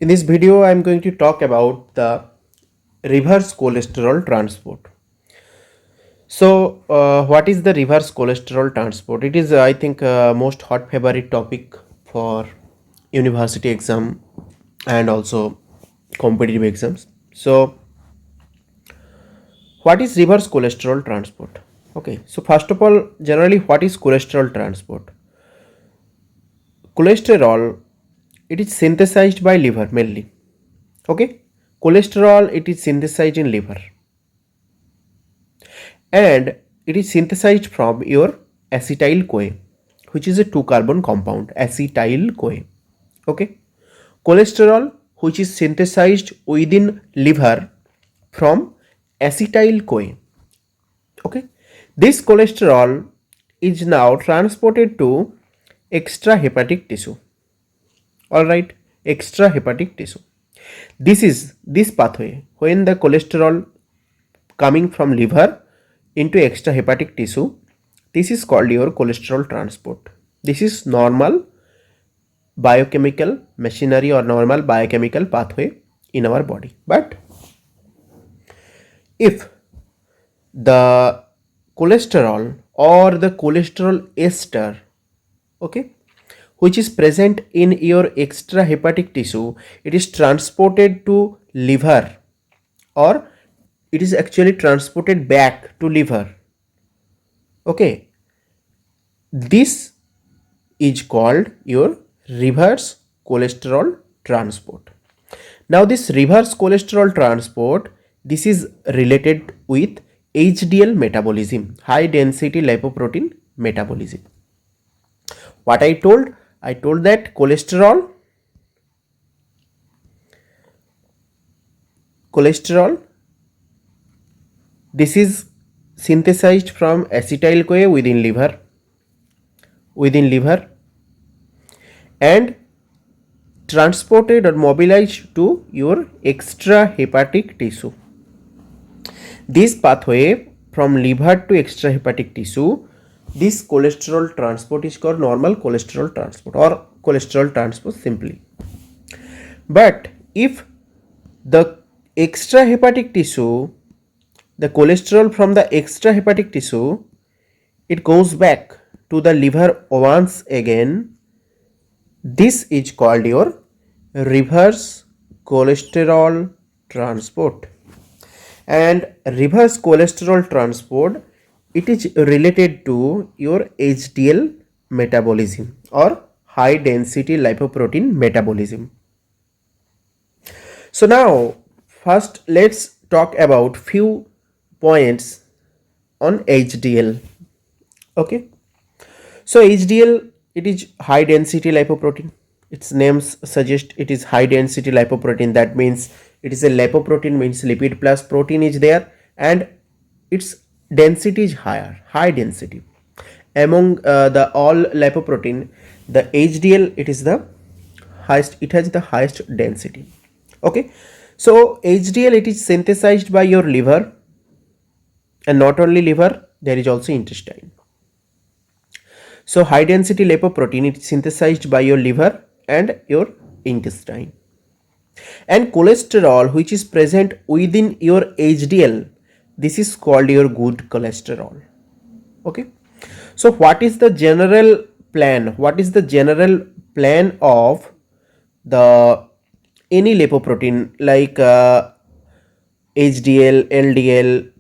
In this video, I am going to talk about the reverse cholesterol transport. What is the reverse cholesterol transport? It is, I think, most hot favorite topic for university exam and also competitive exams. So, what is reverse cholesterol transport? Okay, so first of all, generally, what is cholesterol transport? Cholesterol, it is synthesized by liver mainly. Okay, cholesterol, it is synthesized in liver and it is synthesized from your acetyl CoA, which is a 2 carbon compound, acetyl CoA. Okay, cholesterol, which is synthesized within liver from acetyl CoA. Okay, this cholesterol is now transported to extrahepatic tissue. All right, extrahepatic tissue. This pathway, when the cholesterol coming from liver into extrahepatic tissue, this is called your cholesterol transport. This is normal biochemical machinery or normal biochemical pathway in our body. But if the cholesterol or the cholesterol ester, okay, which is present in your extrahepatic tissue, it is transported to liver, or it is actually transported back to liver. Okay, this is called your reverse cholesterol transport. Now this reverse cholesterol transport, this is related with HDL metabolism, high density lipoprotein metabolism. What I told that cholesterol this is synthesized from acetyl CoA within liver and transported or mobilized to your extrahepatic tissue. This pathway from liver to extrahepatic tissue, this cholesterol transport is called normal cholesterol transport or cholesterol transport simply. But if the extrahepatic tissue, the cholesterol from the extrahepatic tissue, it goes back to the liver once again, this is called your reverse cholesterol transport. And reverse cholesterol transport, it is related to your HDL metabolism or high density lipoprotein metabolism. So now first let's talk about few points on HDL. Okay, so HDL, it is high density lipoprotein. Its names suggest it is high density lipoprotein. That means it is a lipoprotein, means lipid plus protein is there, and its density is high density. Among the all lipoprotein, the HDL, it is the highest, it has the highest density. Okay, so HDL, it is synthesized by your liver, and not only liver, there is also intestine. So high density lipoprotein is synthesized by your liver and your intestine. And cholesterol, which is present within your HDL, this is called your good cholesterol. Okay, so what is the general plan? What is the general plan of the any lipoprotein like HDL, LDL,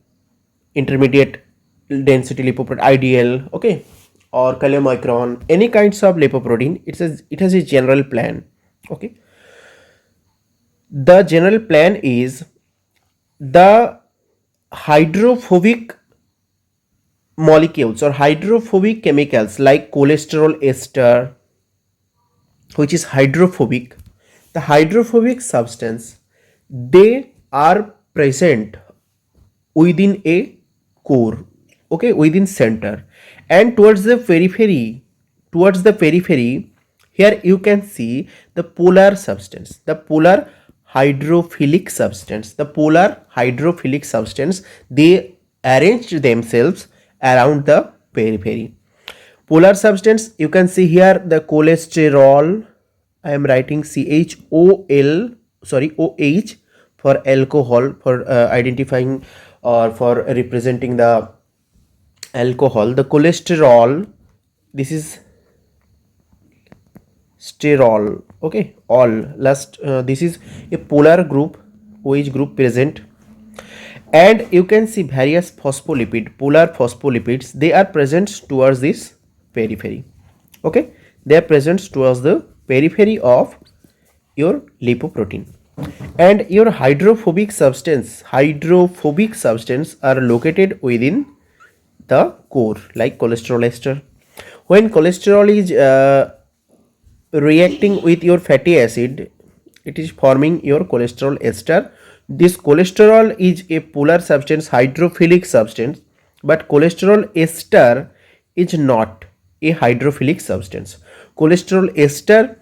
intermediate density lipoprotein, IDL, okay, or chylomicron, any kinds of lipoprotein, it has a general plan. Okay, the general plan is the hydrophobic molecules or hydrophobic chemicals like cholesterol ester, which is hydrophobic. The hydrophobic substance, they are present within a core, okay, within center, and towards the periphery, here you can see the polar substance, the polar hydrophilic substance, they arrange themselves around the periphery. Polar substance, you can see here the cholesterol, I am writing CHOL, sorry, OH for alcohol, for identifying or for representing the alcohol. The cholesterol, this is sterol. Okay, all last this is a polar group, OH group present. And you can see various phospholipid, polar phospholipids, they are present towards this periphery. Okay, they are present towards the periphery of your lipoprotein. And your hydrophobic substance are located within the core, like cholesterol ester. When cholesterol is reacting with your fatty acid, it is forming your cholesterol ester. This cholesterol is a polar substance, hydrophilic substance, but cholesterol ester is not a hydrophilic substance. Cholesterol ester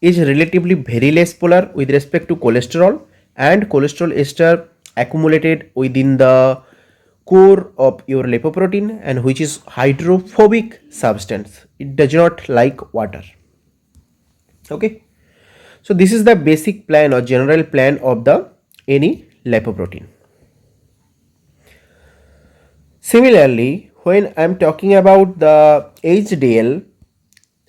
is relatively very less polar with respect to cholesterol, and cholesterol ester accumulated within the core of your lipoprotein, and which is hydrophobic substance. It does not like water. Okay, so this is the basic plan or general plan of the any lipoprotein. Similarly, when I am talking about the HDL,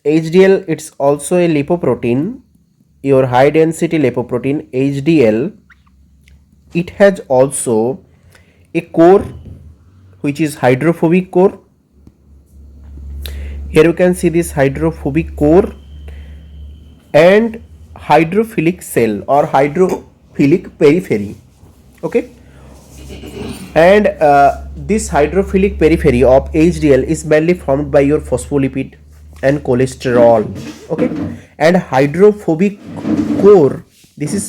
it's also a lipoprotein, your high density lipoprotein HDL. It has also a core which is hydrophobic core. Here you can see this hydrophobic core and hydrophilic cell or hydrophilic periphery. Okay, and this hydrophilic periphery of HDL is mainly formed by your phospholipid and cholesterol. Okay, and hydrophobic core, this is